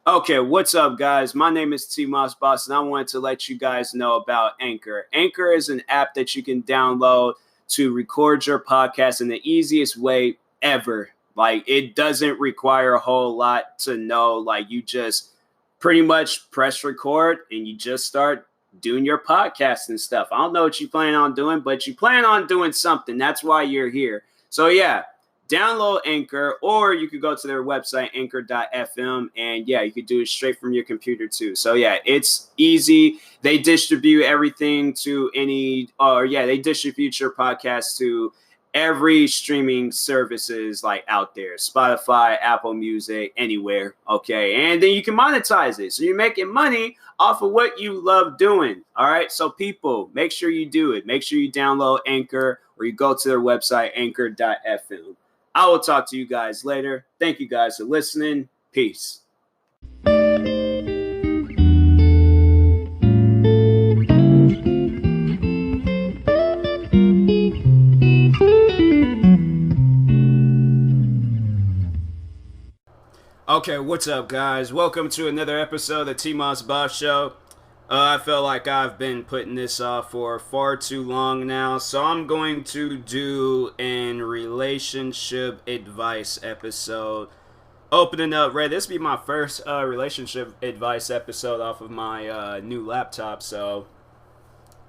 Okay, what's up, guys? My name is TMossBoss, and I wanted to let you guys know about Anchor. Anchor is an app that you can download to record your podcast in the easiest way ever. Like, it doesn't require a whole lot to know. Like, you just pretty much press record and you just start doing your podcast and stuff. I don't know what you plan on doing, but you plan on doing something. That's why you're here. So, yeah, download Anchor, or you could go to their website, anchor.fm, and yeah, you could do it straight from your computer too. So yeah, it's easy. They distribute everything to they distribute your podcast to every streaming services like out there, Spotify, Apple Music, anywhere. Okay, and then you can monetize it, so you're making money off of what you love doing. All right, so people, make sure you do it. Make sure you download Anchor, or you go to their website, anchor.fm. I will talk to you guys later. Thank you guys for listening. Peace. Okay, what's up, guys? Welcome to another episode of the TMossBoss Show. I feel like I've been putting this off for far too long now, so I'm going to do an relationship advice episode. Opening up, Ray, this will be my first relationship advice episode off of my new laptop, so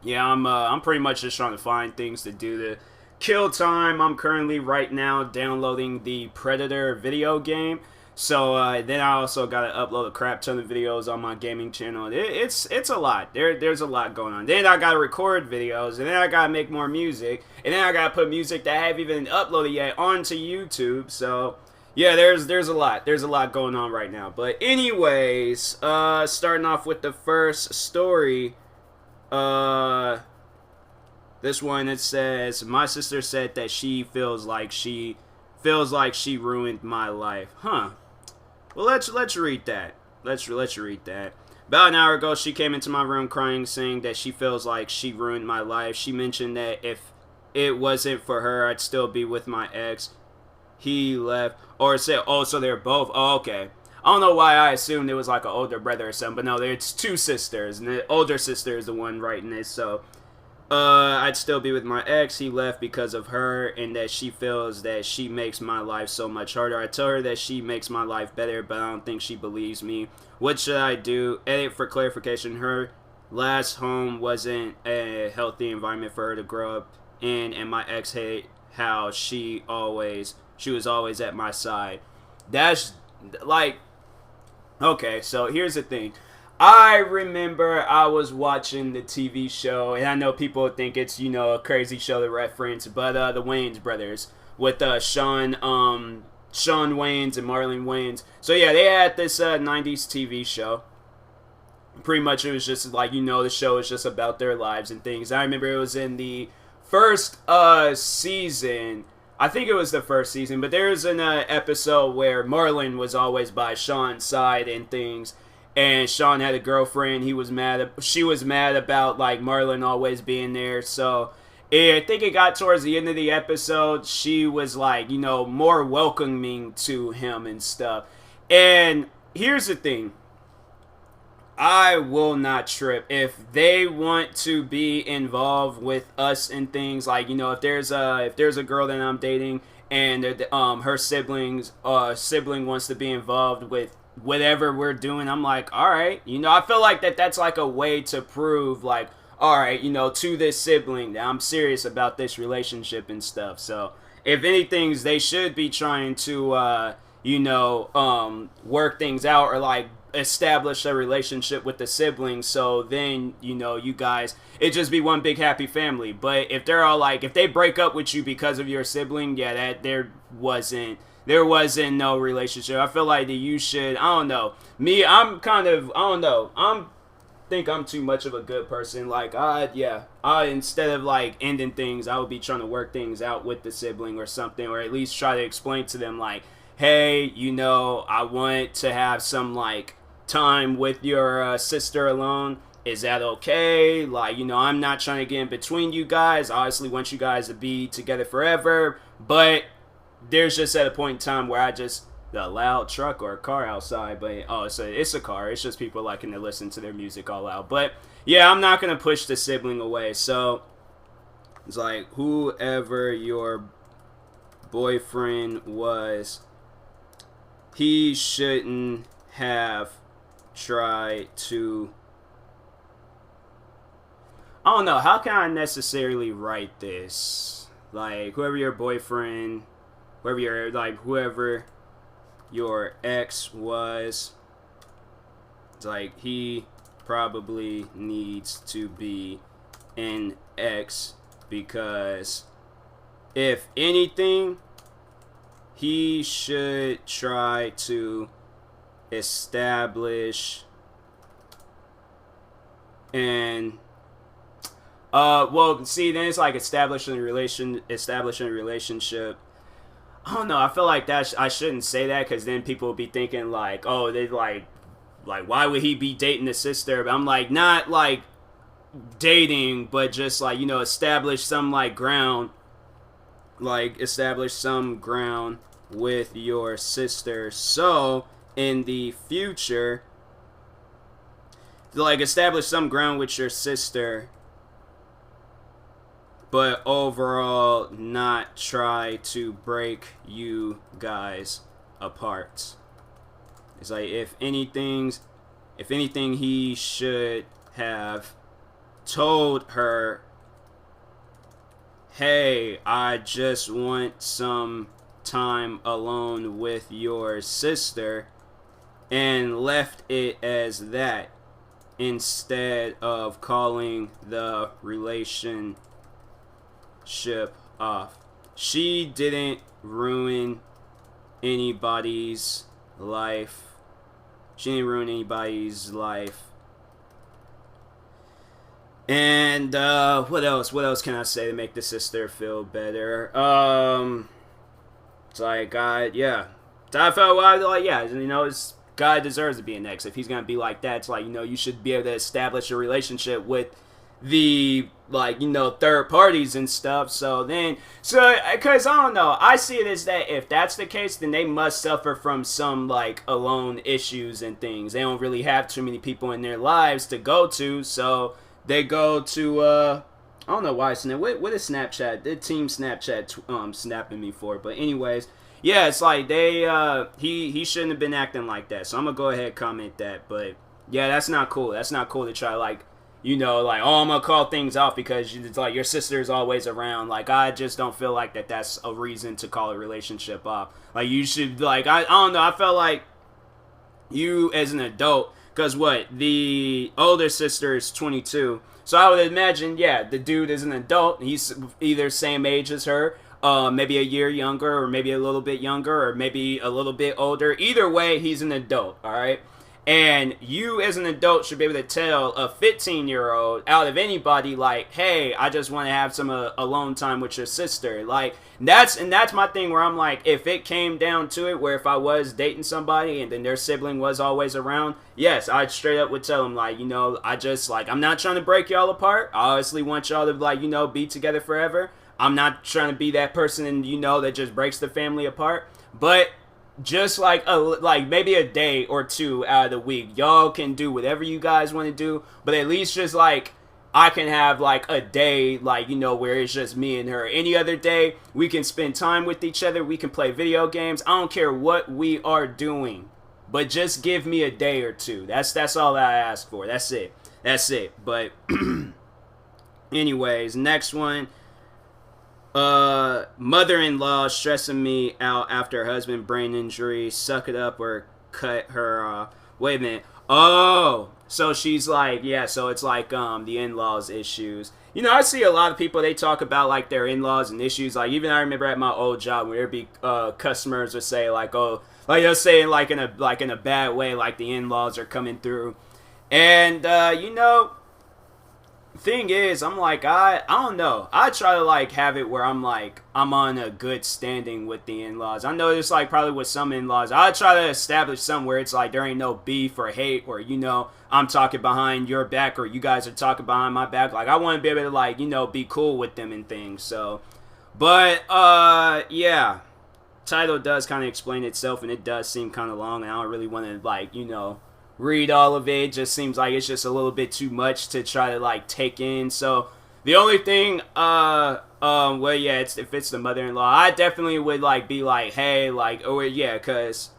yeah, I'm pretty much just trying to find things to do to kill time. I'm currently right now downloading the Predator video game. So then I also got to upload a crap ton of videos on my gaming channel. It's a lot. There's a lot going on. Then I got to record videos, and then I got to make more music, and then I got to put music that I haven't even uploaded yet onto YouTube. So yeah, there's a lot. There's a lot going on right now. But anyways, starting off with the first story. This one, it says, my sister said that she feels like she ruined my life. Huh. Well, let's read that. Let's read that. About an hour ago, she came into my room crying, saying that she feels like she ruined my life. She mentioned that if it wasn't for her, I'd still be with my ex. He left. Or said, oh, so they're both. Oh, okay. I don't know why I assumed it was like an older brother or something, but no, it's two sisters, and the older sister is the one writing this, so I'd still be with my ex. He left because of her, and that she feels that she makes my life so much harder. I tell her that she makes my life better, but I don't think she believes me. What should I do? Edit for clarification. Her last home wasn't a healthy environment for her to grow up in, and my ex hated how she was always at my side. That's like, okay, so here's the thing. I remember I was watching the TV show, and I know people think it's, a crazy show to reference, but the Wayans brothers with Sean Wayans and Marlon Wayans. So yeah, they had this 90s TV show. Pretty much it was just like, the show is just about their lives and things. I remember it was in the first season. I think it was the first season, but there's an episode where Marlon was always by Sean's side and things. And Sean had a girlfriend. She was mad about like Marlon always being there. So I think it got towards the end of the episode. She was like, more welcoming to him and stuff. And here's the thing. I will not trip if they want to be involved with us and things like, if there's a girl that I'm dating and her sibling wants to be involved with whatever we're doing, I'm like, all right, I feel like that's like a way to prove like, all right, to this sibling that I'm serious about this relationship and stuff. So if anything, they should be trying to work things out or like establish a relationship with the siblings, so then you guys, it just be one big happy family. But if they're all like, if they break up with you because of your sibling, yeah, that there wasn't no relationship. I feel like that you should, I don't know. Me, I'm kind of, I don't know. Think I'm too much of a good person. Like, instead of like ending things, I would be trying to work things out with the sibling or something, or at least try to explain to them like, hey, I want to have some like time with your sister alone. Is that okay? Like, I'm not trying to get in between you guys. I obviously want you guys to be together forever, but there's just at a point in time where I just the loud truck or a car outside, but oh, it's a car. It's just people liking to listen to their music all loud. But yeah, I'm not gonna push the sibling away. So it's like whoever your boyfriend was, he shouldn't have tried to. I don't know. How can I necessarily write this? Like whoever your boyfriend, whoever your ex was, it's like he probably needs to be an ex, because if anything, he should try to establish and well, see, then it's like establishing a relationship. I don't know. I feel like that I shouldn't say that, because then people will be thinking like, oh, they like why would he be dating the sister? But I'm like, not like dating, but just like, you know, establish some ground with your sister. So in the future, like establish some ground with your sister, but overall not try to break you guys apart. It's like if anything, he should have told her, hey, I just want some time alone with your sister, and left it as that, instead of calling the relationship off. She didn't ruin anybody's life. And what else can I say to make the sister feel better? It's like God, yeah. So I felt like, yeah, you know, it's God deserves to be an ex. If he's gonna be like that, it's like, you know, you should be able to establish a relationship with the, like, you know, third parties and stuff. So because I don't know, I see it as that if that's the case, then they must suffer from some like alone issues and things. They don't really have too many people in their lives to go to, so they go to I don't know why what is Snapchat? The team Snapchat snapping me for, but anyways, yeah, it's like they he shouldn't have been acting like that. So I'm gonna go ahead and comment that. But yeah, that's not cool. That's not cool to try like, you know, like, oh, I'm gonna call things off because it's like your sister is always around. Like, I just don't feel like that's a reason to call a relationship off. Like, you should, like, I don't know, I felt like you as an adult, because what, the older sister is 22, so I would imagine, yeah, the dude is an adult. He's either same age as her, maybe a year younger, or maybe a little bit younger, or maybe a little bit older. Either way, he's an adult, all right? And you as an adult should be able to tell a 15-year-old out of anybody, like, hey, I just want to have some alone time with your sister. Like, that's my thing, where I'm like, if it came down to it, where if I was dating somebody and then their sibling was always around, yes, I straight up would tell them, like, you know, I just, like, I'm not trying to break y'all apart. I obviously want y'all to, like, you know, be together forever. I'm not trying to be that person, you know, that just breaks the family apart. But just like maybe a day or two out of the week, y'all can do whatever you guys want to do, but at least just like I can have like a day, like, you know, where it's just me and her. Any other day, we can spend time with each other, we can play video games. I don't care what we are doing, but just give me a day or two. That's all that I ask for. That's it. But anyways, next one. Mother-in-law stressing me out after her husband brain injury. Suck it up or cut her off. Wait a minute. Oh, so she's like, yeah, so it's like the in-laws issues. You know, I see a lot of people, they talk about like their in-laws and issues. Like, even I remember at my old job where there'd be customers would say like, oh, like they'll say like in a bad way, like the in-laws are coming through. And you know, thing is, I'm like, I don't know. I try to like have it where I'm like, I'm on a good standing with the in-laws. I know it's like probably with some in-laws, I try to establish somewhere it's like there ain't no beef or hate, or, you know, I'm talking behind your back or you guys are talking behind my back. Like, I want to be able to, like, you know, be cool with them and things. So, but yeah, title does kind of explain itself, and it does seem kind of long, and I don't really want to, like, read all of it. It just seems like it's just a little bit too much to try to, like, take in. So the only thing, well, yeah, if it's the mother-in-law, I definitely would, like, be like, hey, like, oh, yeah, because,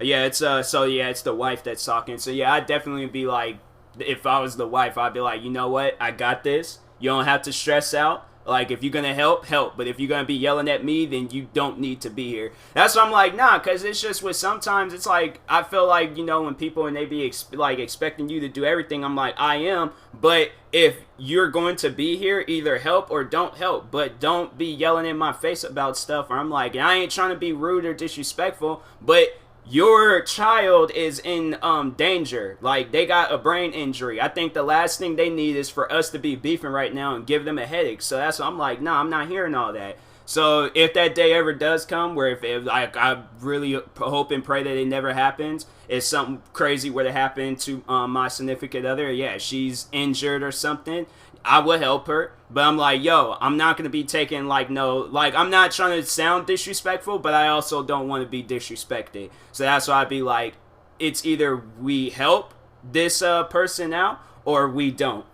yeah, it's the wife that's talking. So, yeah, I'd definitely be like, if I was the wife, I'd be like, you know what, I got this. You don't have to stress out. Like, if you're going to help. But if you're going to be yelling at me, then you don't need to be here. That's why I'm like, nah, because it's just with sometimes it's like, I feel like, when people and they be expecting you to do everything, I'm like, I am. But if you're going to be here, either help or don't help. But don't be yelling in my face about stuff. Or I'm like, I ain't trying to be rude or disrespectful, but your child is in danger. Like, they got a brain injury. I think the last thing they need is for us to be beefing right now and give them a headache. So that's what I'm like, nah, I'm not hearing all that. So if that day ever does come, where if I really hope and pray that it never happens, it's something crazy where it happened to my significant other, yeah, she's injured or something, I would help her. But I'm like, yo, I'm not going to be taking, like, no, like, I'm not trying to sound disrespectful, but I also don't want to be disrespected. So that's why I'd be like, it's either we help this person out or we don't.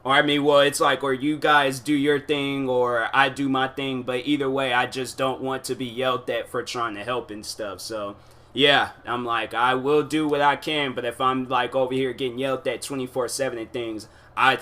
Or, I mean, well, it's like, or you guys do your thing or I do my thing. But either way, I just don't want to be yelled at for trying to help and stuff. So, yeah, I'm like, I will do what I can. But if I'm, like, over here getting yelled at 24/7 and things, I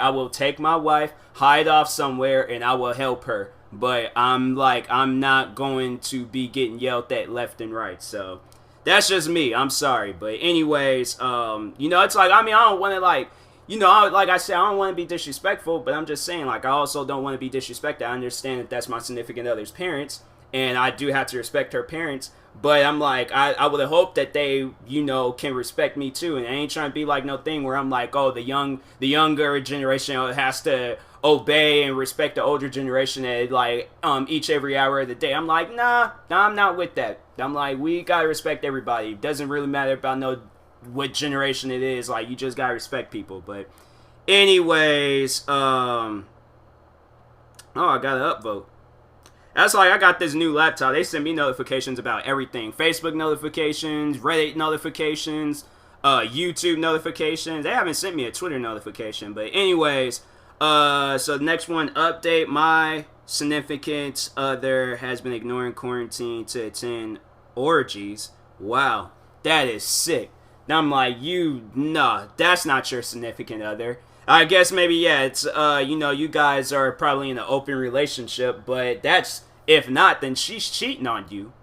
will take my wife, hide off somewhere, and I will help her. But I'm not going to be getting yelled at left and right. So that's just me. I'm sorry. But anyways, it's like, I mean, I don't want to, like, like I said, I don't want to be disrespectful, but I'm just saying, like, I also don't want to be disrespected. I understand that that's my significant other's parents, and I do have to respect her parents. But I'm like, I would have hoped that they, can respect me too. And I ain't trying to be like no thing where I'm like, oh, the younger generation has to obey and respect the older generation at like every hour of the day. I'm like, nah, I'm not with that. I'm like, we gotta respect everybody. It doesn't really matter about what generation it is. Like, you just gotta respect people. But anyways, oh, I got an upvote. That's like, I got this new laptop. They send me notifications about everything. Facebook notifications, Reddit notifications, YouTube notifications. They haven't sent me a Twitter notification. But anyways, so the next one, update. My significant other has been ignoring quarantine to attend orgies. Wow, that is sick. Now I'm like, nah, that's not your significant other. I guess maybe, yeah, it's, you guys are probably in an open relationship, but if not, then she's cheating on you.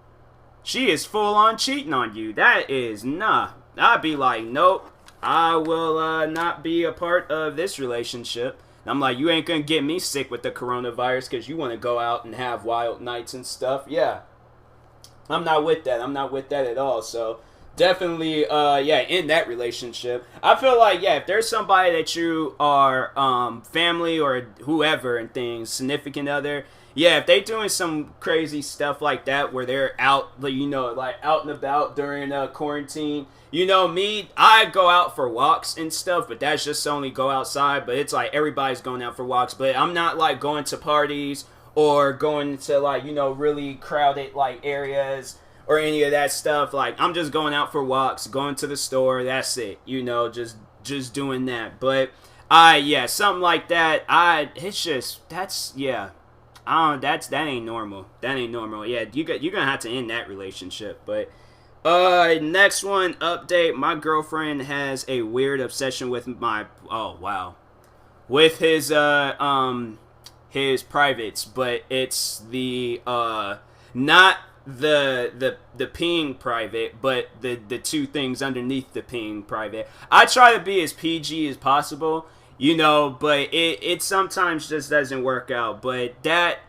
She is full on cheating on you. That is, nah. I'd be like, nope, I will not be a part of this relationship. And I'm like, you ain't gonna get me sick with the coronavirus because you want to go out and have wild nights and stuff. Yeah, I'm not with that. I'm not with that at all. So definitely, in that relationship, I feel like, yeah, if there's somebody that you are family or whoever and things, significant other, yeah, if they doing some crazy stuff like that where they're out, like out and about during quarantine, me, I go out for walks and stuff, but that's just only go outside. But it's like everybody's going out for walks, but I'm not like going to parties or going to like, really crowded like areas or any of that stuff. Like, I'm just going out for walks, going to the store. That's it. Just doing that. But something like that. That ain't normal. That ain't normal. Yeah, you're gonna have to end that relationship. But next one, update. My girlfriend has a weird obsession with with his privates, but it's the not the peeing private, but the two things underneath the peeing private. I try to be as PG as possible, but it sometimes just doesn't work out. But that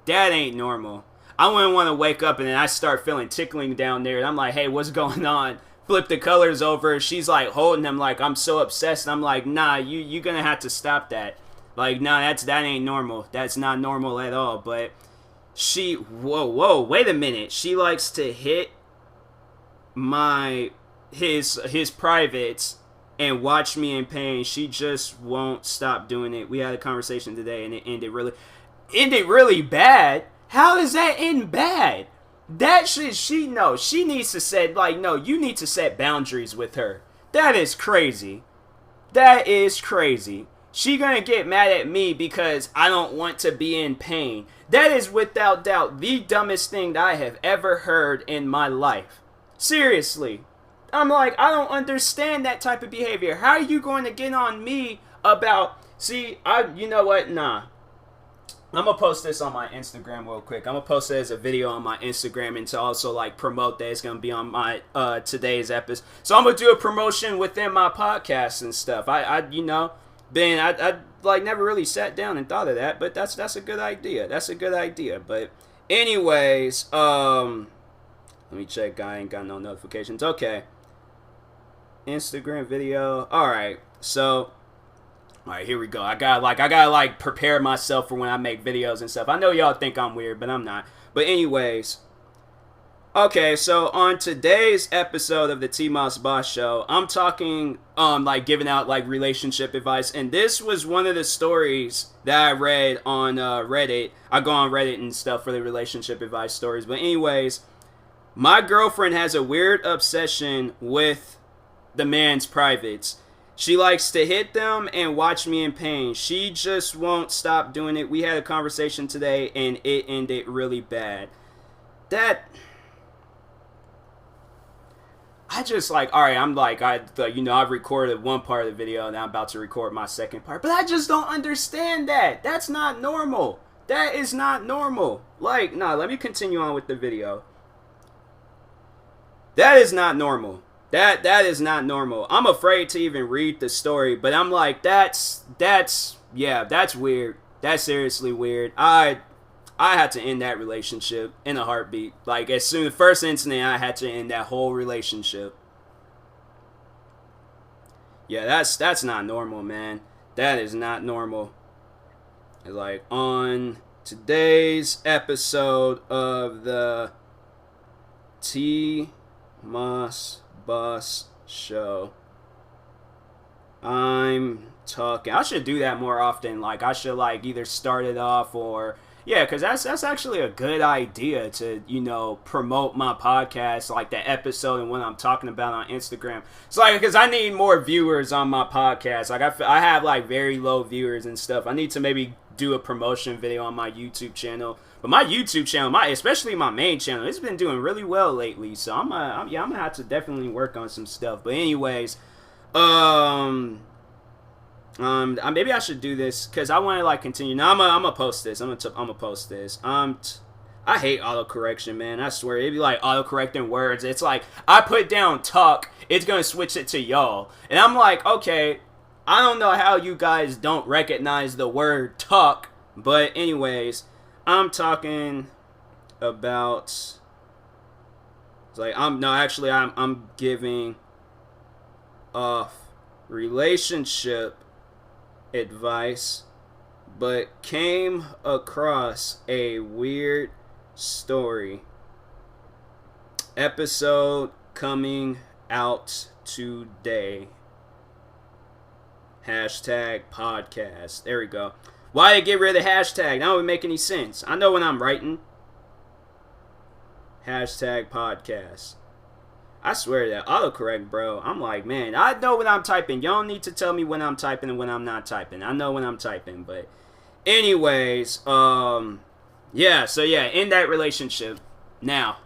ain't normal. I wouldn't want to wake up and then I start feeling tickling down there, and I'm like, hey, what's going on? Flip the colors over. She's like holding them like I'm so obsessed. And I'm like, nah, you're gonna have to stop that. Like, nah, that ain't normal. That's not normal at all. But whoa, wait a minute. She likes to hit his privates and watch me in pain. She just won't stop doing it. We had a conversation today and it ended really bad. How is that end bad? That shit, she knows. She needs to set, like, no, you need to set boundaries with her. That is crazy. That is crazy. She gonna get mad at me because I don't want to be in pain. That is without doubt the dumbest thing that I have ever heard in my life. Seriously. I'm like, I don't understand that type of behavior. How are you going to get on me about, you know what, nah. I'm gonna post this on my Instagram real quick. I'm gonna post it as a video on my Instagram and to also like promote that it's gonna be on my today's episode. So I'm gonna do a promotion within my podcast and stuff. I like never really sat down and thought of that, but that's a good idea. That's a good idea. But anyways, let me check. I ain't got no notifications. Okay. Instagram video. All right. So. Alright, here we go. I gotta prepare myself for when I make videos and stuff. I know y'all think I'm weird, but I'm not. But anyways. Okay, so on today's episode of the TMossBoss show, I'm talking, giving out, relationship advice. And this was one of the stories that I read on, Reddit. I go on Reddit and stuff for the relationship advice stories. But anyways, my girlfriend has a weird obsession with the man's privates. She likes to hit them and watch me in pain. She just won't stop doing it. We had a conversation today and it ended really bad. I've recorded one part of the video and I'm about to record my second part. But I just don't understand that. That's not normal. That is not normal. Let me continue on with the video. That is not normal. That is not normal. I'm afraid to even read the story, but I'm like, that's weird. That's seriously weird. I had to end that relationship in a heartbeat. Like, as soon as the first incident, I had to end that whole relationship. Yeah, that's not normal, man. That is not normal. Like, on today's episode of the TMossBoss show, I'm talking. I should do that more often. Like, I should either start it off or because that's actually a good idea to promote my podcast, like the episode and what I'm talking about on Instagram. It's because I need more viewers on my podcast. I have very low viewers and stuff. I need to maybe do a promotion video on my YouTube channel. But my YouTube channel, especially my main channel, it's been doing really well lately. So I'm gonna have to definitely work on some stuff. But anyways, maybe I should do this because I want to continue. Now I'm gonna post this. I'm gonna post this. I hate autocorrection, man. I swear it'd be autocorrecting words. It's I put down talk, it's gonna switch it to y'all, and I'm like, okay, I don't know how you guys don't recognize the word talk, but anyways. I'm talking about I'm giving off relationship advice, but came across a weird story. Episode coming out today. Hashtag podcast. There we go. Why did I get rid of the hashtag? That don't make any sense. I know when I'm writing. Hashtag podcast. I swear that autocorrect, bro. I'm like, man, I know when I'm typing. Y'all don't need to tell me when I'm typing and when I'm not typing. I know when I'm typing, but anyways, in that relationship. Now,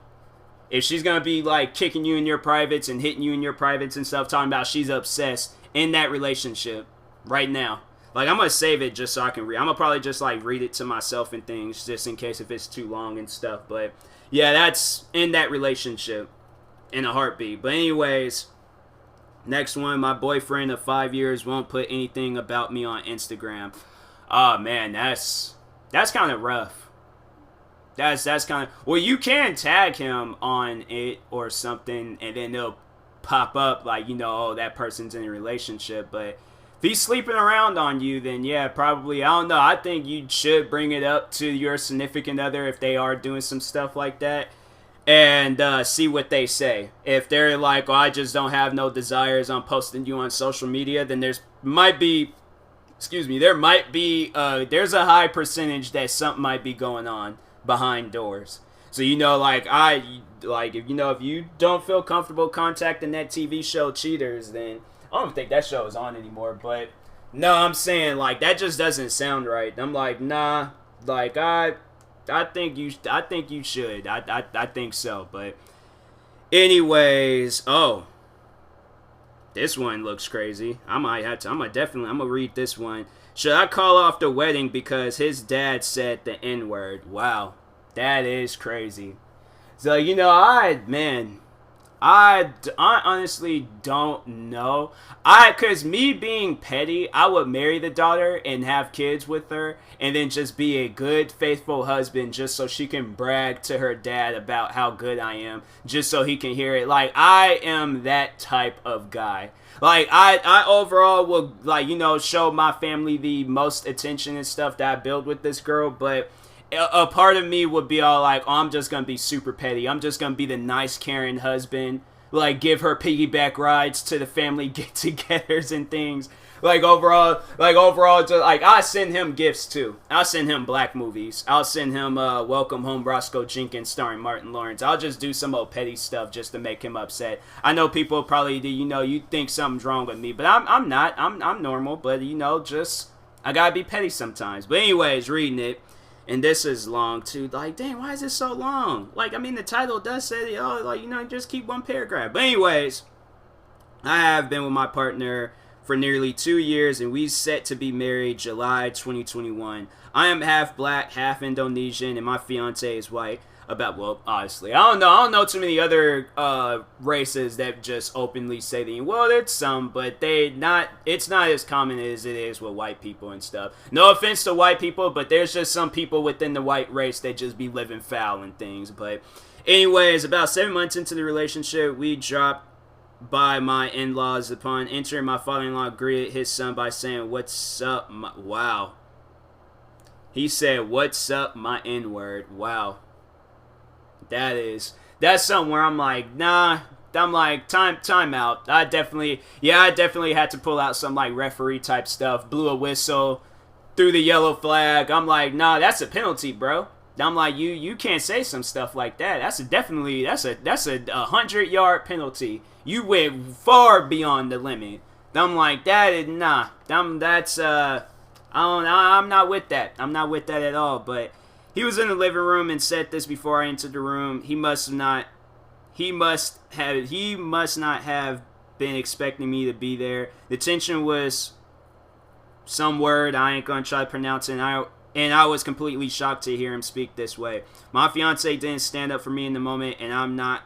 if she's gonna be kicking you in your privates and hitting you in your privates and stuff, talking about she's obsessed in that relationship right now. I'm going to save it just so I can read. I'm going to probably just, read it to myself and things just in case if it's too long and stuff. But, yeah, that's in that relationship in a heartbeat. But anyways, next one, my boyfriend of 5 years won't put anything about me on Instagram. Oh, man, that's kind of rough. That's kind of... Well, you can tag him on it or something, and then they'll pop up that person's in a relationship, but... If he's sleeping around on you, then yeah, probably, I don't know. I think you should bring it up to your significant other if they are doing some stuff like that and see what they say. If they're like, I just don't have no desires on posting you on social media, then there's a high percentage that something might be going on behind doors. So you know, like if you know if you don't feel comfortable contacting that TV show Cheaters, then I don't think that show is on anymore. But no, I'm saying like that just doesn't sound right. I'm like, nah, like I think you should. I think so. But anyways, oh, this one looks crazy. I'm gonna read this one. Should I call off the wedding because his dad said the N-word? Wow, that is crazy. So, you know, I honestly don't know. Cause me being petty, I would marry the daughter and have kids with her and then just be a good, faithful husband just so she can brag to her dad about how good I am, just so he can hear it. Like, I am that type of guy. Like, I overall would, like, you know, show my family the most attention and stuff that I build with this girl, but a part of me would be all like, oh, I'm just gonna be super petty. I'm just gonna be the nice, caring husband. Like, give her piggyback rides to the family get-togethers and things. Like overall, just, like, I send him gifts too. I'll send him black movies. I'll send him Welcome Home, Roscoe Jenkins, starring Martin Lawrence. I'll just do some old petty stuff just to make him upset. I know people probably, you know, you think something's wrong with me, but I'm not. I'm normal, but you know, just I gotta be petty sometimes. But anyways, reading it. And this is long too. Like, dang, why is this so long? Like, I mean, the title does say, oh, like, you know, just keep one paragraph. But anyways, I have been with my partner for nearly 2 years, and we set to be married July 2021. I am half black, half Indonesian, and my fiance is white. Well, honestly, I don't know too many other races that just openly say that. Well, there's some, but it's not as common as it is with white people and stuff. No offense to white people, but there's just some people within the white race that just be living foul and things. But anyways, about 7 months into the relationship, we dropped by my in-laws. Upon entering, my father-in-law greeted his son by saying, "What's up, wow." He said, "What's up, my N-word." Wow. That's something where I'm like, nah. I'm like, time out. I definitely had to pull out some like referee type stuff. Blew a whistle, threw the yellow flag. I'm like, nah, that's a penalty, bro. I'm like, you can't say some stuff like that. That's a 100-yard penalty. You went far beyond the limit. I'm like, that is nah. I'm not with that. I'm not with that at all. But he was in the living room and said this before I entered the room. He must not have been expecting me to be there. The tension was some word I ain't gonna try to pronounce it, and I was completely shocked to hear him speak this way. My fiance didn't stand up for me in the moment, and I'm not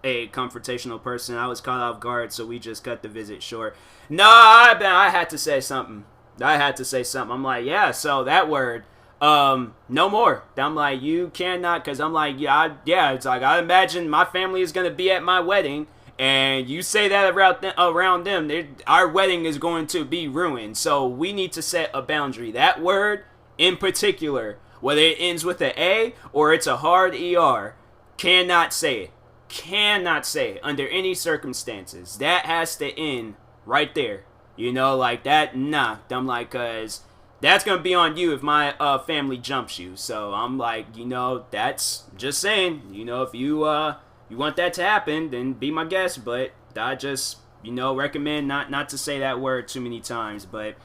a confrontational person. I was caught off guard, so we just cut the visit short. No, I had to say something. I'm like, yeah, so that word, no more. I'm like, you cannot, because I'm like, it's like, I imagine my family is going to be at my wedding, and you say that around them, our wedding is going to be ruined. So we need to set a boundary. That word in particular, whether it ends with an A or it's a hard ER, cannot say it. Cannot say it under any circumstances. That has to end right there. You know, like that, nah. I'm like, cause that's gonna be on you if my family jumps you. So I'm like, you know, that's just saying, you know, if you want that to happen, then be my guest. But I just, you know, recommend not to say that word too many times. But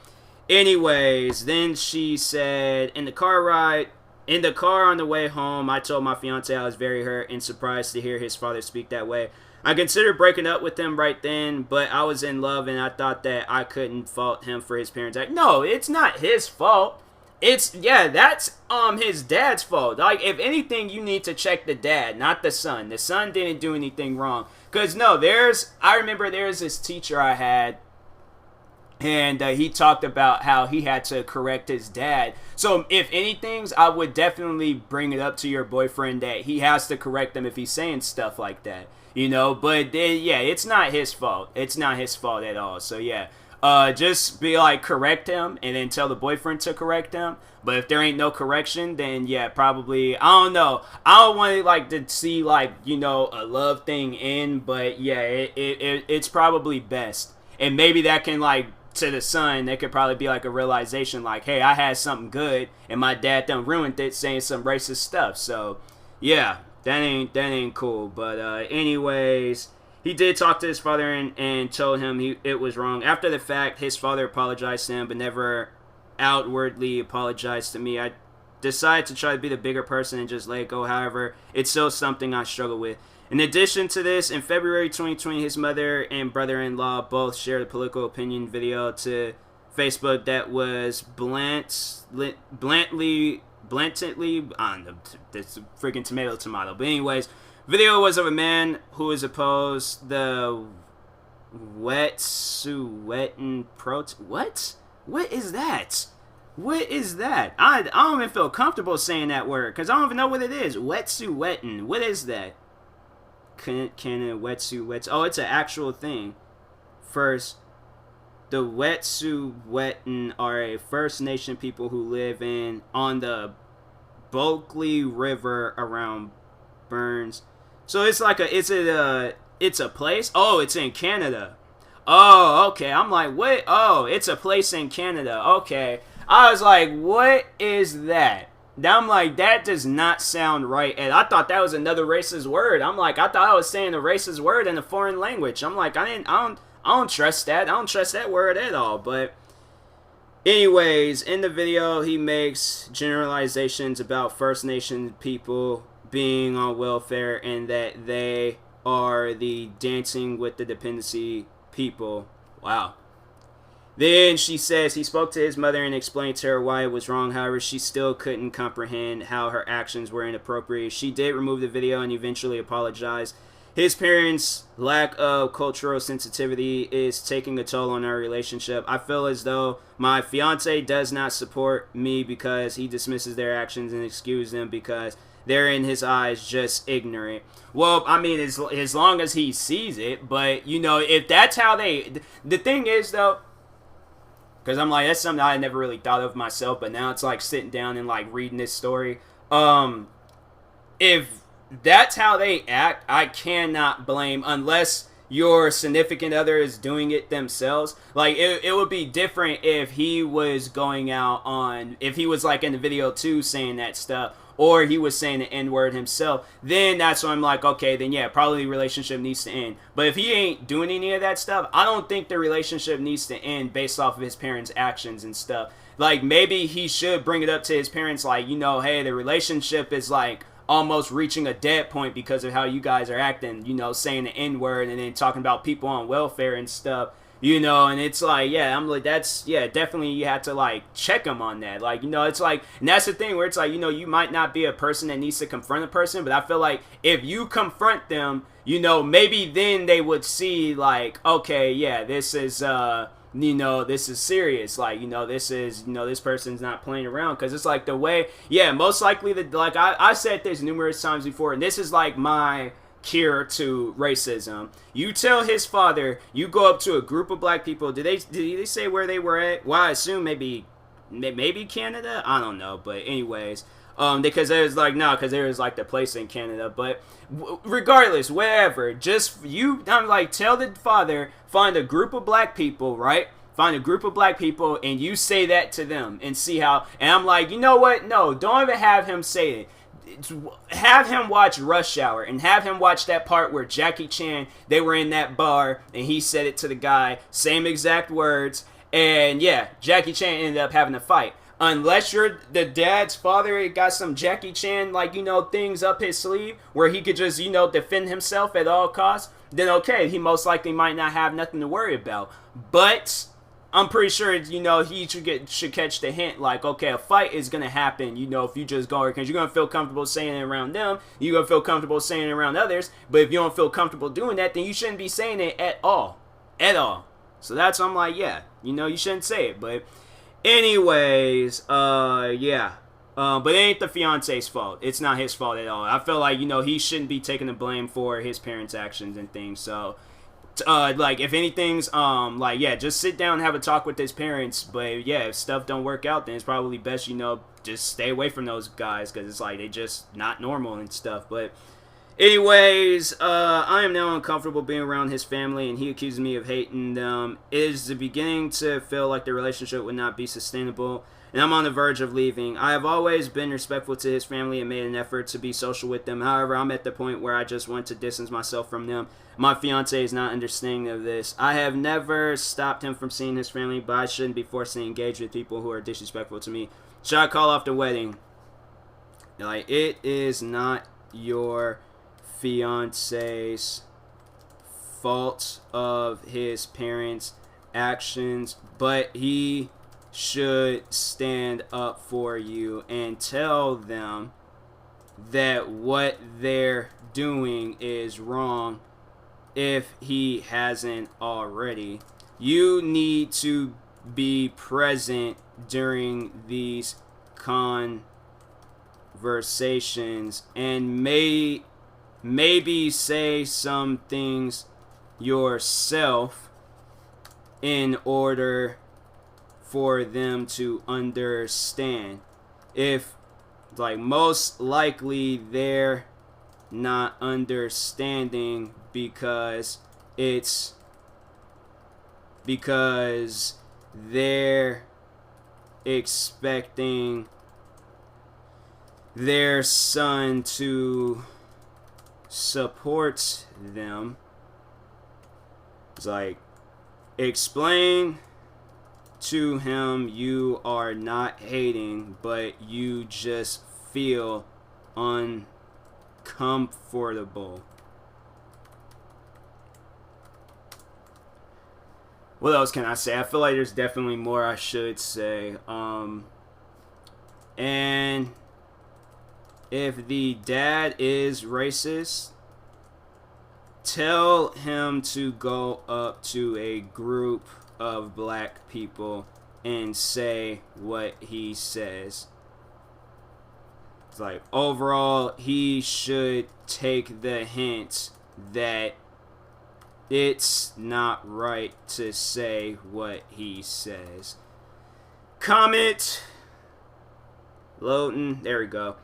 anyways, then she said, in the car on the way home, I told my fiance I was very hurt and surprised to hear his father speak that way. I considered breaking up with him right then, but I was in love and I thought that I couldn't fault him for his parents' act. No, it's not his fault. That's his dad's fault. Like, if anything, you need to check the dad, not the son. The son didn't do anything wrong. Because, no, I remember there's this teacher I had, and he talked about how he had to correct his dad. So, if anything, I would definitely bring it up to your boyfriend that he has to correct him if he's saying stuff like that. You know, but it's not his fault. It's not his fault at all. So yeah, just be like, correct him, and then tell the boyfriend to correct him. But if there ain't no correction, then yeah, probably, I don't know. I don't want to see a love thing in, but yeah, it's probably best. And maybe that can to the son, that could probably be like a realization, like, hey, I had something good, and my dad done ruined it saying some racist stuff. So yeah. that ain't cool. But anyways, he did talk to his father and told him it was wrong. After the fact, his father apologized to him, but never outwardly apologized to me. I decided to try to be the bigger person and just let it go. However, it's still something I struggle with. In addition to this, in February 2020, his mother and brother-in-law both shared a political opinion video to Facebook that was blatantly, I don't know, that's a freaking tomato. But anyways, video was of a man who is opposed the Wet'suwet'en protest. What? What is that? What is that? I don't even feel comfortable saying that word because I don't even know what it is. Wet'suwet'en. What is that? Canada Wet'suwet'en. Oh, it's an actual thing. First, the Wet'suwet'en are a First Nation people who live on the Bulkley River around Burns. So it's like it's a place. Oh, it's in Canada. Oh, okay. I'm like, what? Oh, it's a place in Canada. Okay. I was like, what is that? I'm like, that does not sound right. And I thought that was another racist word. I'm like, I thought I was saying a racist word in a foreign language. I'm like, I don't trust that. I don't trust that word at all. But anyways, in the video, he makes generalizations about First Nation people being on welfare and that they are the dancing with the dependency people. Wow. Then she says he spoke to his mother and explained to her why it was wrong. However, she still couldn't comprehend how her actions were inappropriate. She did remove the video and eventually apologized. His parents' lack of cultural sensitivity is taking a toll on our relationship. I feel as though my fiance does not support me because he dismisses their actions and excuses them because they're in his eyes just ignorant. Well, I mean, as long as he sees it, but you know, if that's how the thing is though, because I'm like, that's something I never really thought of myself, but now it's like sitting down and like reading this story. If that's how they act, I cannot blame, unless your significant other is doing it themselves. Like, it would be different if he was going out if he was like in the video too saying that stuff, or he was saying the N-word himself, then that's when I'm like, okay, then yeah, probably the relationship needs to end. But if he ain't doing any of that stuff, I don't think the relationship needs to end based off of his parents' actions and stuff. Like, maybe he should bring it up to his parents, like, you know, hey, the relationship is like almost reaching a dead point because of how you guys are acting, you know, saying the N-word and then talking about people on welfare and stuff. You know, and it's like, yeah, I'm like, that's, yeah, definitely you have to, like, check them on that. Like, you know, it's like, and that's the thing where it's like, you know, you might not be a person that needs to confront a person, but I feel like if you confront them, you know, maybe then they would see, like, okay, yeah, this is, you know, this is serious. Like, you know, this is, you know, this person's not playing around. Because it's like the way, yeah, most likely, like, I said this numerous times before, and this is like my cure to racism. You tell his father, you go up to a group of black people. Did they say where they were at? Well, I assume maybe Canada. I don't know, but anyways, because there's like because there was like the place in Canada. But regardless, wherever, just I'm like, tell the father, find a group of black people, right? Find a group of black people and you say that to them and see how. And I'm like, you know what? No, don't even have him say it. Have him watch Rush Hour and have him watch that part where Jackie Chan, they were in that bar and he said it to the guy, same exact words, and yeah, Jackie Chan ended up having a fight. Unless you're the dad's father, it got some Jackie Chan, like, you know, things up his sleeve where he could just, you know, defend himself at all costs, then okay, he most likely might not have nothing to worry about. But I'm pretty sure, you know, he should catch the hint, like, okay, a fight is going to happen, you know, if you just go, because you're going to feel comfortable saying it around them, you're going to feel comfortable saying it around others, but if you don't feel comfortable doing that, then you shouldn't be saying it at all. So that's why I'm like, yeah, you know, you shouldn't say it, but anyways, yeah. But it ain't the fiance's fault. It's not his fault at all. I feel like, you know, he shouldn't be taking the blame for his parents' actions and things, so like, if anything's, like, yeah, just sit down and have a talk with his parents, but, yeah, if stuff don't work out, then it's probably best, you know, just stay away from those guys, because it's like, they just not normal and stuff, but Anyways, I am now uncomfortable being around his family, and he accuses me of hating them. It is the beginning to feel like the relationship would not be sustainable, and I'm on the verge of leaving. I have always been respectful to his family and made an effort to be social with them. However, I'm at the point where I just want to distance myself from them. My fiance is not understanding of this. I have never stopped him from seeing his family, but I shouldn't be forced to engage with people who are disrespectful to me. Should I call off the wedding? Like, it is not your fiance's fault of his parents' actions, but he should stand up for you and tell them that what they're doing is wrong if he hasn't already. You need to be present during these conversations and maybe say some things yourself in order for them to understand. If, like, most likely they're not understanding because they're expecting their son to support them. It's like, explain to him you are not hating, but you just feel uncomfortable. What else can I say? I feel like there's definitely more I should say. And if the dad is racist, tell him to go up to a group of black people and say what he says. It's like, overall, he should take the hint that it's not right to say what he says. Comment. Loading. There we go.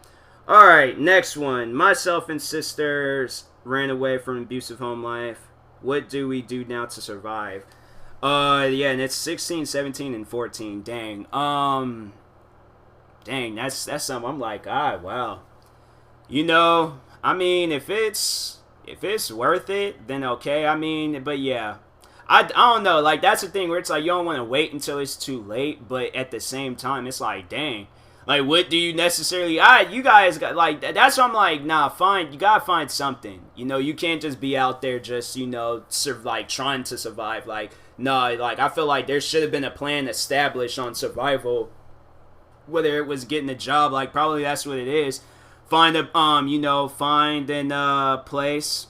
Alright, next one. Myself and sisters ran away from an abusive home life. What do we do now to survive? Yeah, and it's 16, 17, and 14. Dang. Dang, that's something I'm like, wow. You know, I mean, if it's worth it, then okay. I mean, but yeah. I don't know, like, that's the thing where it's like, you don't want to wait until it's too late, but at the same time, it's like, dang. Like, what do you necessarily... you guys got... Like, that's what I'm like, nah, you gotta find something. You know, you can't just be out there just, you know, like, trying to survive. Like, no, like, I feel like there should have been a plan established on survival. Whether it was getting a job, like, probably that's what it is. Find a, you know, find an, place.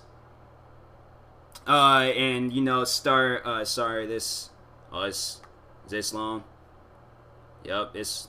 And, you know, start... sorry, this... Oh, is this long? Yep, it's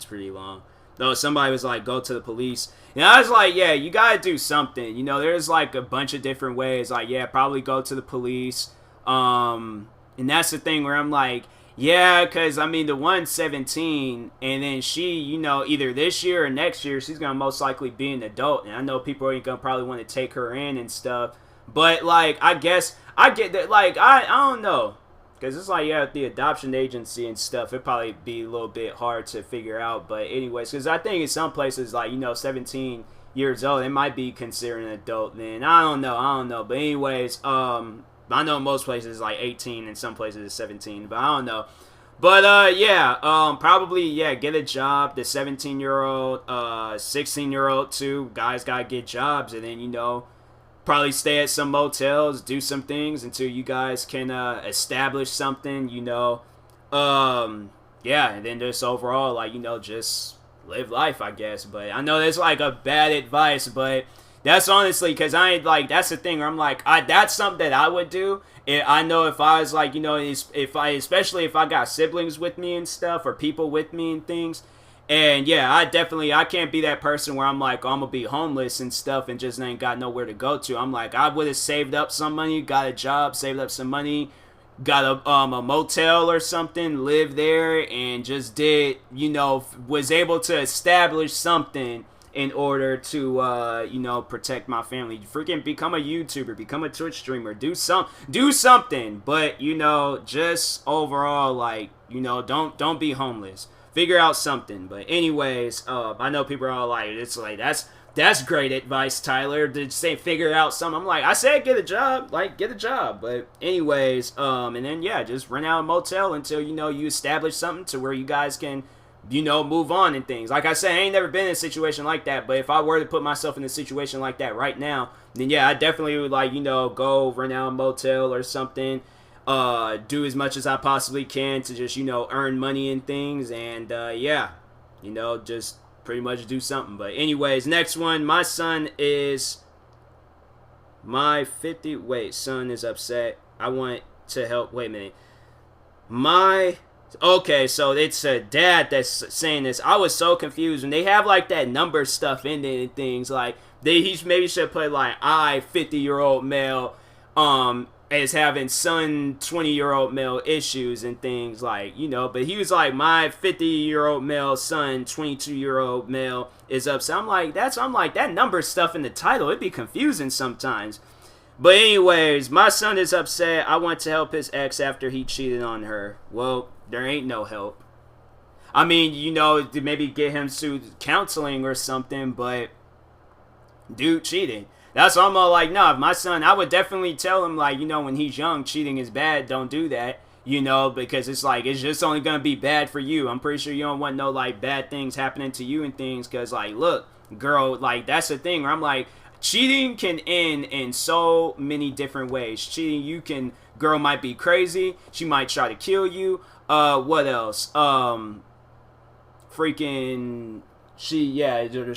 pretty long. Though somebody was like, go to the police. And I was like, yeah, you gotta do something. You know, there's like a bunch of different ways. Like, yeah, probably go to the police. And that's the thing where I'm like, yeah, because, I mean, the one's 17, and then she, you know, either this year or next year, she's gonna most likely be an adult. And I know people are gonna probably want to take her in and stuff. But, like, I guess, I get that, like, I don't know. Because it's like, yeah, the adoption agency and stuff, it'd probably be a little bit hard to figure out. But anyways, because I think in some places, like, you know, 17 years old, they might be considered an adult then. I don't know. But anyways, I know most places like 18 and some places it's 17. But I don't know. But, yeah, probably, yeah, get a job. The 17-year-old, 16-year-old, too. Guys got to get jobs. And then, you know, probably stay at some motels, do some things until you guys can establish something, you know. Yeah, and then just overall, like, you know, just live life, I guess. But I know that's like a bad advice, but that's honestly, because I ain't like, that's the thing where I'm like, that's something that I would do. I know if I was like, you know, especially if I got siblings with me and stuff, or people with me and things. And yeah, I can't be that person where I'm like, oh, I'm gonna be homeless and stuff and just ain't got nowhere to go to. I'm like, I would have saved up some money, got a job, saved up some money, got a motel or something, lived there, and just did, you know, was able to establish something in order to protect my family. Freaking become a YouTuber, become a Twitch streamer, do something. But just overall, like, don't be homeless. Figure out something. But anyways, I know people are all like, it's like that's great advice, Tyler, to say figure out something. I'm like, I said get a job. Like, get a job. But anyways, and then, yeah, just rent out a motel until, you establish something to where you guys can, move on and things. Like I said, I ain't never been in a situation like that. But if I were to put myself in a situation like that right now, then, yeah, I definitely would, like, go rent out a motel or something. Do as much as I possibly can to just, earn money and things. And, yeah, just pretty much do something. But anyways, next one. My son is son is upset. I want to help. Wait a minute. Okay, so it's a dad that's saying this. I was so confused when they have like that number stuff in it and things. Like he maybe should put like 50-year-old male as having son 20-year-old male issues and things, like, but he was like, my 50-year-old male son 22-year-old male is upset. I'm like, that number stuff in the title, it'd be confusing sometimes. But anyways, my son is upset. I want to help his ex after he cheated on her. Well, there ain't no help. I mean, to maybe get him to counseling or something, but dude cheated. That's why I'm all like, no, my son, I would definitely tell him, like, when he's young, cheating is bad. Don't do that, because it's like, it's just only going to be bad for you. I'm pretty sure you don't want no, like, bad things happening to you and things, because, like, look, girl, like, that's the thing where I'm like, cheating can end in so many different ways. Girl might be crazy. She might try to kill you. What else? She either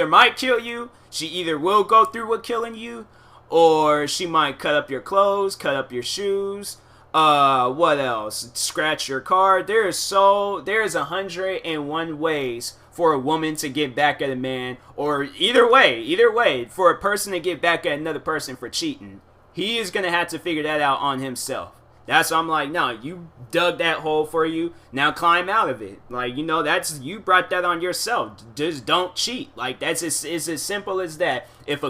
might kill you, she either will go through with killing you, or she might cut up your clothes, cut up your shoes, what else? Scratch your car. There's 101 ways for a woman to get back at a man, or either way, for a person to get back at another person for cheating. He is going to have to figure that out on himself. That's why I'm like, no, you dug that hole for you. Now climb out of it. Like, you brought that on yourself. Just don't cheat. Like, it's as simple as that. If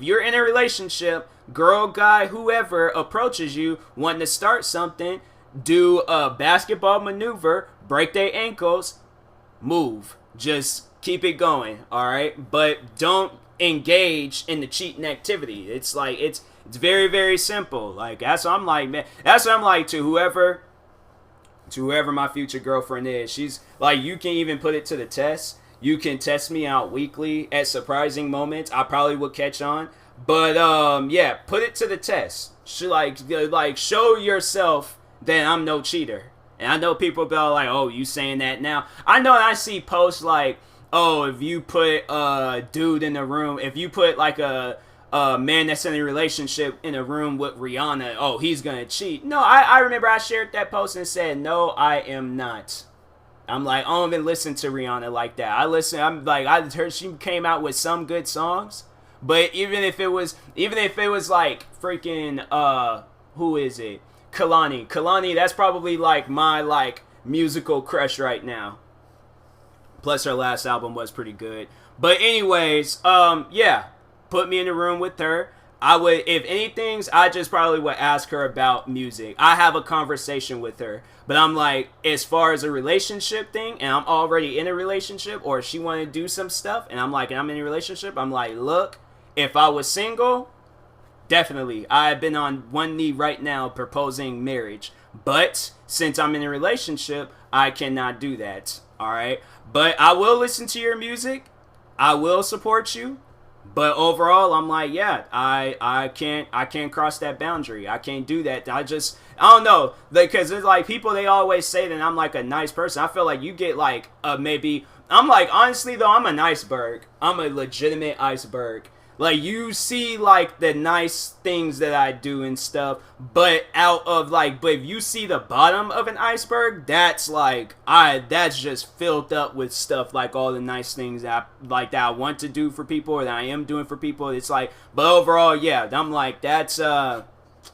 you're in a relationship, girl, guy, whoever approaches you wanting to start something, do a basketball maneuver, break their ankles, move. Just keep it going, all right? But don't engage in the cheating activity. It's like, it's very, very simple. Like, that's what I'm like, man. That's what I'm like to whoever my future girlfriend is. She's like, you can even put it to the test. You can test me out weekly at surprising moments. I probably would catch on. But, yeah, put it to the test. She like show yourself that I'm no cheater. And I know people be all like, oh, you saying that now? I know I see posts like, oh, if you put a dude in the room, if you put like a man that's in a relationship in a room with Rihanna, oh, he's gonna cheat. No, I remember I shared that post and said, no, I am not. I'm like, I don't even listen to Rihanna like that. I heard she came out with some good songs, but even if it was like freaking, who is it? Kalani, that's probably like my like musical crush right now. Plus her last album was pretty good. But anyways, yeah, put me in the room with her. I would, if anything, I just probably would ask her about music. I have a conversation with her. But I'm like, as far as a relationship thing, and I'm already in a relationship, or if she want to do some stuff, and I'm like, and I'm in a relationship, I'm like, look, if I was single, definitely, I've been on one knee right now proposing marriage. But since I'm in a relationship, I cannot do that. All right? But I will listen to your music. I will support you. But overall, I'm like, yeah, I can't cross that boundary. I can't do that. I don't know. Because it's like people, they always say that I'm like a nice person. I feel like you get like maybe, I'm like, honestly though, I'm an iceberg. I'm a legitimate iceberg. Like, you see, like, the nice things that I do and stuff, but but if you see the bottom of an iceberg, that's, like, that's just filled up with stuff, like, all the nice things that I want to do for people, or that I am doing for people. It's like, but overall, yeah, I'm like, that's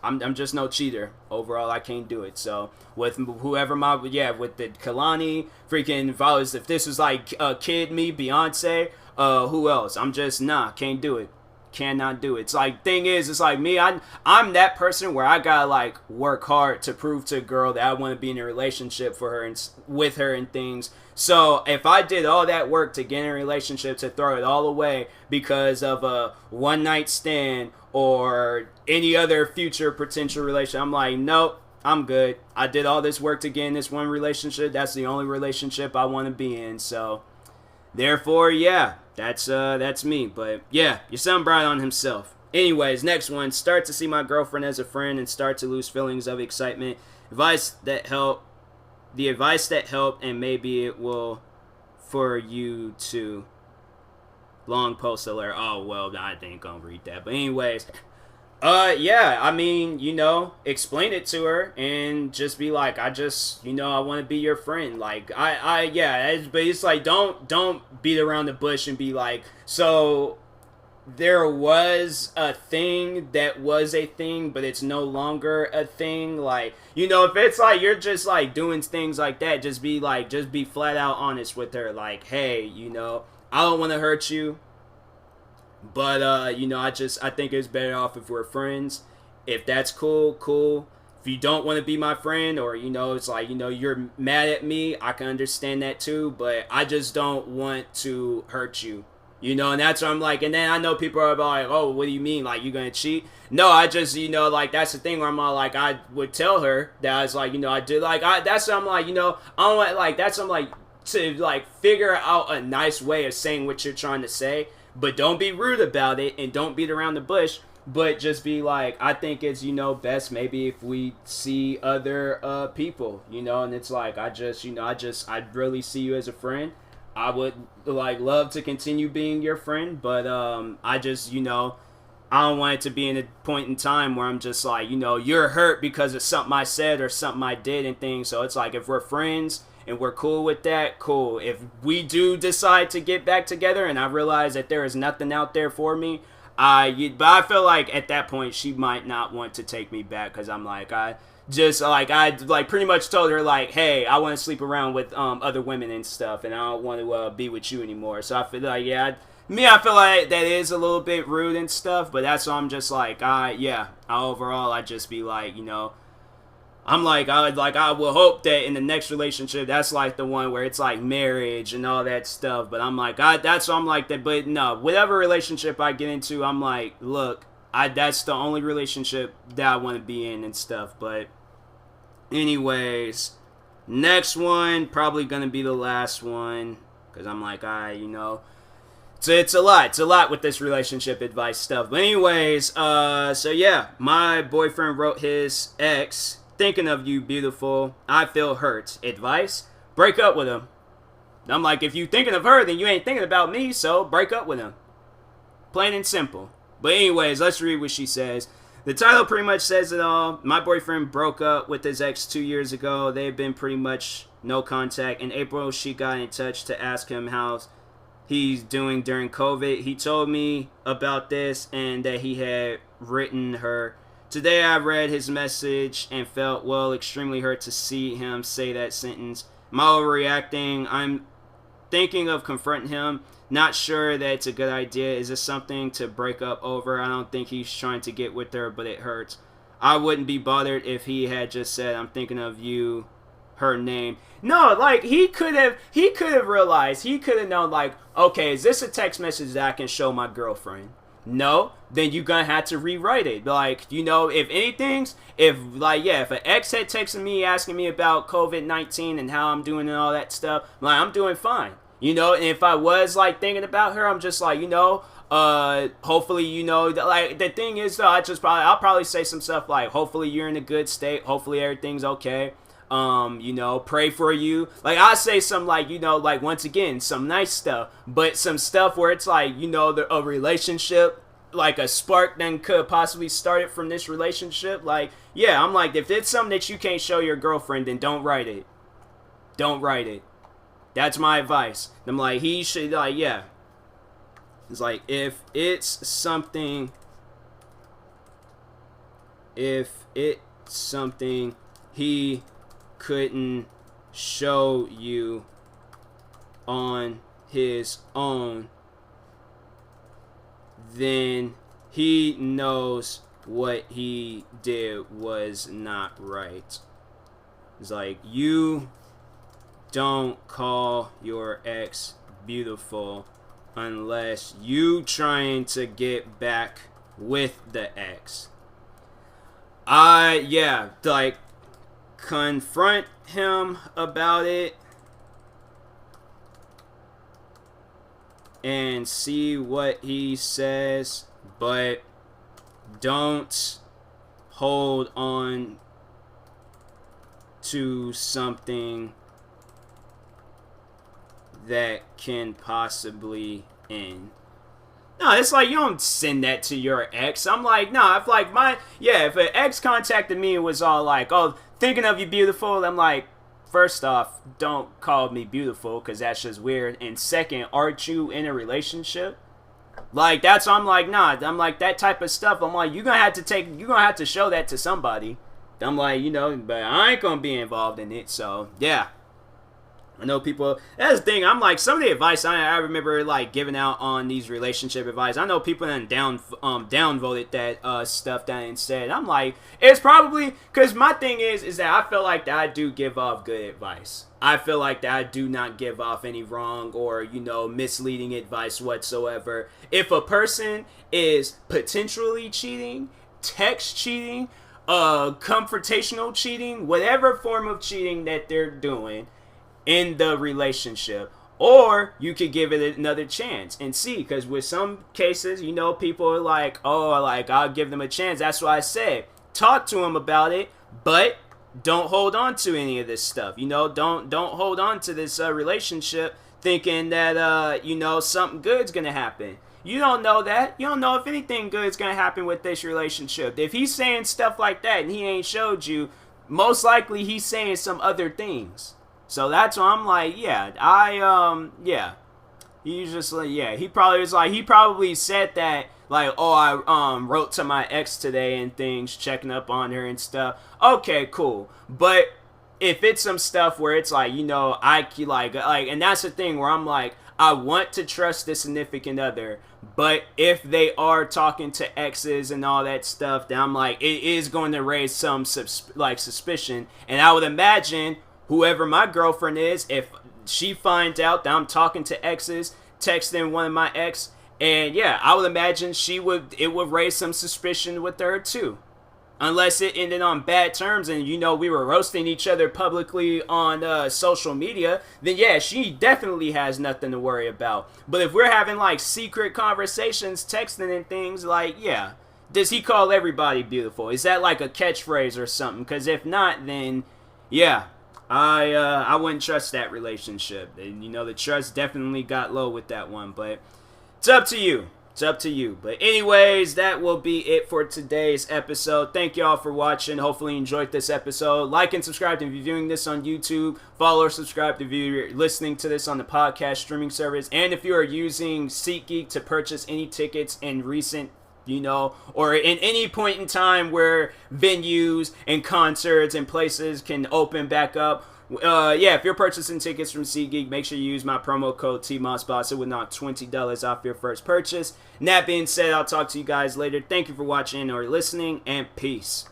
I'm just no cheater. Overall, I can't do it. So with whoever with the Kalani, freaking if this was like Kid Me, Beyonce, who else? I'm just can't do it. Cannot do it. It's like thing is, it's like me. I'm that person where I gotta like work hard to prove to a girl that I want to be in a relationship for her and with her and things. So if I did all that work to get in a relationship to throw it all away because of a one night stand or any other future potential relationship, I'm like, nope, I'm good. I did all this work to get in this one relationship. That's the only relationship I want to be in. So therefore, yeah, that's me. But yeah, your son brought on himself. Anyways, next one. Start to see my girlfriend as a friend and start to lose feelings of excitement. Advice that helped, and maybe it will for you too. Long post alert. Oh, well, I ain't gonna read that. But anyways, yeah, I mean, explain it to her and just be like, I just, I want to be your friend. Like, but it's like, don't beat around the bush and be like, so there was a thing that was a thing, but it's no longer a thing. Like, if it's like you're just like doing things like that, just be flat out honest with her. Like, hey, I don't want to hurt you, but I think it's better off if we're friends. If that's cool. If you don't want to be my friend, or it's like you're mad at me, I can understand that too. But I just don't want to hurt you. And that's what I'm like. And then I know people are like, oh, what do you mean? Like, you gonna cheat? No, I just, like, that's the thing where I'm like, I would tell her that I was like, I did, like, that's what I'm like, I don't want, like, that's what I'm like, to, like, figure out a nice way of saying what you're trying to say, but don't be rude about it, and don't beat around the bush, but just be like, I think it's, best maybe if we see other, people, and it's like, I'd really see you as a friend. I would like love to continue being your friend, but I just I don't want it to be in a point in time where I'm just like you're hurt because of something I said or something I did and things. So it's like if we're friends and we're cool with that, cool. If we do decide to get back together and I realize that there is nothing out there for me, but I feel like at that point she might not want to take me back because I'm like I pretty much told her like, hey, I want to sleep around with other women and stuff, and I don't want to be with you anymore. So I feel like I feel like that is a little bit rude and stuff, but that's why I'm just like, overall I just be like, I'm like, I will hope that in the next relationship that's like the one where it's like marriage and all that stuff. But I'm like, that's why I'm like that. But no, whatever relationship I get into, I'm like, look, that's the only relationship that I want to be in and stuff. But anyways, next one, probably going to be the last one. Because I'm like, so it's a lot with this relationship advice stuff. But anyways, so yeah, my boyfriend wrote his ex, thinking of you, beautiful. I feel hurt. Advice? Break up with him. I'm like, if you thinking of her, then you ain't thinking about me, so break up with him. Plain and simple. But anyways, let's read what she says. The title pretty much says it all. My boyfriend broke up with his ex 2 years ago. They've been pretty much no contact. In April, she got in touch to ask him how he's doing during COVID. He told me about this and that he had written her. Today I read his message and felt, extremely hurt to see him say that sentence. Am I overreacting? I'm thinking of confronting him. Not sure that it's a good idea. Is this something to break up over? I don't think he's trying to get with her, but it hurts. I wouldn't be bothered if he had just said, I'm thinking of you, her name. No, like, he could have realized, he could have known, like, okay, is this a text message that I can show my girlfriend? No, then you're gonna have to rewrite it. Like, if anything's, if an ex had texted me asking me about COVID-19 and how I'm doing and all that stuff, like, I'm doing fine. And if I was, like, thinking about her, I'm just like, hopefully, like, the thing is, though, I'll probably say some stuff like, hopefully you're in a good state, hopefully everything's okay, pray for you. Like, I say some, like, like, once again, some nice stuff, but some stuff where it's like, a relationship, like, a spark then could possibly start it from this relationship. Like, yeah, I'm like, if it's something that you can't show your girlfriend, then don't write it. Don't write it. That's my advice. I'm like, he should, like, yeah. It's like, if it's something if it's something he couldn't show you on his own, then he knows what he did was not right. It's like, you don't call your ex beautiful unless you trying to get back with the ex. Like, confront him about it and see what he says, but don't hold on to something that can possibly end. No, it's like, you don't send that to your ex. I'm like, no, if an ex contacted me and was all like, oh, thinking of you beautiful, I'm like, first off, don't call me beautiful, because that's just weird. And second, aren't you in a relationship? Like, that's, I'm like, nah, I'm like, that type of stuff, I'm like, you're gonna have to show that to somebody. I'm like, but I ain't gonna be involved in it, so, yeah. I know people, that's the thing, I'm like, some of the advice I remember, like, giving out on these relationship advice, I know people that downvoted that stuff that instead. I'm like, it's probably, because my thing is that I feel like that I do give off good advice. I feel like that I do not give off any wrong or, misleading advice whatsoever. If a person is potentially cheating, text cheating, confrontational cheating, whatever form of cheating that they're doing in the relationship, or you could give it another chance and see, because with some cases, people are like, oh, like, I'll give them a chance. That's why I said, talk to them about it, but don't hold on to any of this stuff. Don't hold on to this relationship thinking that something good's gonna happen. You don't know that. You don't know if anything good's gonna happen with this relationship. If he's saying stuff like that and he ain't showed you, most likely he's saying some other things. So that's why I'm like, he's just like, he probably said that, like, oh, I wrote to my ex today and things, checking up on her and stuff. Okay, cool. But if it's some stuff where it's like, I like, and that's the thing where I'm like, I want to trust the significant other, but if they are talking to exes and all that stuff, then I'm like, it is going to raise some suspicion, and I would imagine whoever my girlfriend is, if she finds out that I'm talking to exes, texting one of my ex, and I would imagine it would raise some suspicion with her too. Unless it ended on bad terms and, we were roasting each other publicly on social media, then she definitely has nothing to worry about. But if we're having, like, secret conversations, texting and things, like, does he call everybody beautiful? Is that like a catchphrase or something? Because if not, then, I wouldn't trust that relationship. And, the trust definitely got low with that one. But it's up to you. It's up to you. But anyways, that will be it for today's episode. Thank y'all for watching. Hopefully you enjoyed this episode. Like and subscribe if you're viewing this on YouTube. Follow or subscribe if you're listening to this on the podcast streaming service. And if you are using SeatGeek to purchase any tickets in recent, or in any point in time where venues and concerts and places can open back up. If you're purchasing tickets from SeatGeek, make sure you use my promo code TMossBoss. It would knock $20 off your first purchase. And that being said, I'll talk to you guys later. Thank you for watching or listening, and peace.